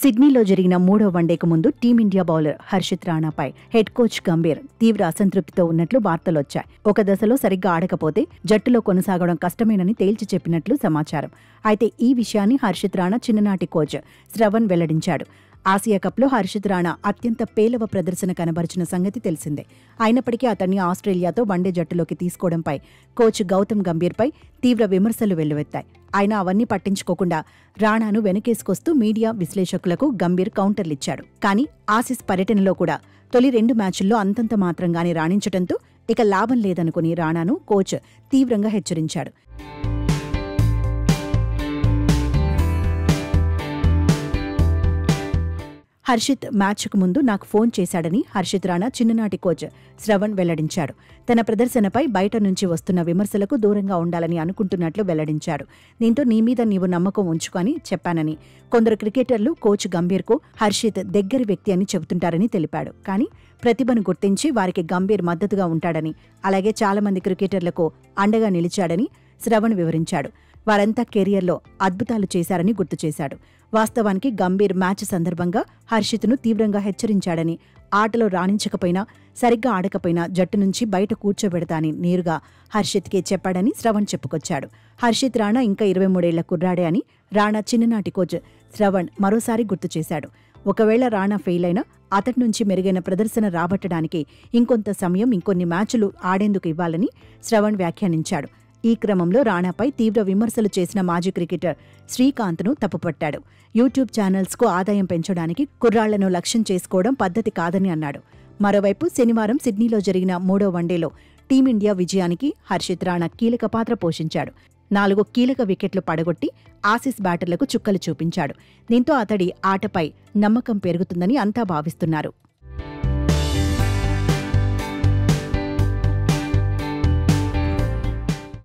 సిడ్నీలో జరిగిన మూడో వన్డేకు ముందు టీమిండియా బౌలర్ హర్షిత్ రాణాపై హెడ్ కోచ్ గంభీర్ తీవ్ర అసంతృప్తితో ఉన్నట్లు వార్తలొచ్చాయి. ఒక దశలో సరిగ్గా ఆడకపోతే జట్టులో కొనసాగడం కష్టమేనని తేల్చి చెప్పినట్లు సమాచారం. అయితే ఈ విషయాన్ని హర్షిత్ రాణా చిన్ననాటి కోచ్ శ్రవణ్ వెల్లడించాడు. ఆసియా కప్లో హర్షిత్ రాణా అత్యంత పేలవ ప్రదర్శన కనబరిచిన సంగతి తెలిసిందే. అయినప్పటికీ అతన్ని ఆస్ట్రేలియాతో వన్డే జట్టులోకి తీసుకోవడంపై కోచ్ గౌతమ్ గంభీర్పై తీవ్ర విమర్శలు వెల్లువెత్తాయి. ఆయన అవన్నీ పట్టించుకోకుండా రాణాను వెనకేసుకొస్తూ మీడియా విశ్లేషకులకు గంభీర్ కౌంటర్లిచ్చాడు. కానీ ఆసీస్ పర్యటనలో కూడా తొలి 2 మ్యాచుల్లో అంతంత మాత్రంగానే రాణించడంతో ఇక లాభం లేదనుకుని రాణాను కోచ్ తీవ్రంగా హెచ్చరించాడు. హర్షిత్ మ్యాచ్కు ముందు నాకు ఫోన్ చేశాడని హర్షిత్ రాణా చిన్ననాటి కోచ్ శ్రవణ్ వెల్లడించాడు. తన ప్రదర్శనపై బయట నుంచి వస్తున్న విమర్శలకు దూరంగా ఉండాలని అనుకుంటున్నట్లు వెల్లడించాడు. దీంతో నీ మీద నీవు నమ్మకం ఉంచుకొని చెప్పానని, కొందరు క్రికెటర్లు కోచ్ గంభీర్కు హర్షిత్ దగ్గరి వ్యక్తి అని చెబుతుంటారని తెలిపాడు. కానీ ప్రతిభను గుర్తించి వారికి గంభీర్ మద్దతుగా ఉంటాడని, అలాగే చాలామంది క్రికెటర్లకు అండగా నిలిచాడని శ్రవణ్ వివరించాడు. వారంతా కెరియర్లో అద్భుతాలు చేశారని గుర్తు చేశాడు. వాస్తవానికి గంభీర్ మ్యాచ్ సందర్భంగా హర్షిత్ను తీవ్రంగా హెచ్చరించాడని, ఆటలో రాణించకపోయినా సరిగ్గా ఆడకపోయినా జట్టు నుంచి బయట కూర్చోబెడతా అని నేరుగా హర్షిత్కే చెప్పాడని శ్రవణ్ చెప్పుకొచ్చాడు. హర్షిత్ రాణా ఇంకా 23 ఏళ్ల కుర్రాడే అని రాణా చిన్ననాటి కోచ్ శ్రవణ్ మరోసారి గుర్తు చేశాడు. ఒకవేళ రాణా ఫెయిల్ అయినా అతడి నుంచి మెరుగైన ప్రదర్శన రాబట్టడానికి ఇంకొంత సమయం, ఇంకొన్ని మ్యాచులు ఆడేందుకు ఇవ్వాలని శ్రవణ్ వ్యాఖ్యానించాడు. ఈ క్రమంలో రాణాపై తీవ్ర విమర్శలు చేసిన మాజీ క్రికెటర్ శ్రీకాంత్ను తప్పుపట్టాడు. యూట్యూబ్ ఛానల్స్కు ఆదాయం పెంచడానికి కుర్రాళ్లను లక్ష్యం చేసుకోవడం పద్ధతి కాదని అన్నాడు. మరోవైపు శనివారం సిడ్నీలో జరిగిన మూడో వన్డేలో టీమిండియా విజయానికి హర్షిత్ రాణా కీలక పాత్ర పోషించాడు. 4 కీలక వికెట్లు పడగొట్టి ఆసీస్ బ్యాటర్లకు చుక్కలు చూపించాడు. దీంతో అతడి ఆటపై నమ్మకం పెరుగుతుందని అంతా భావిస్తున్నారు.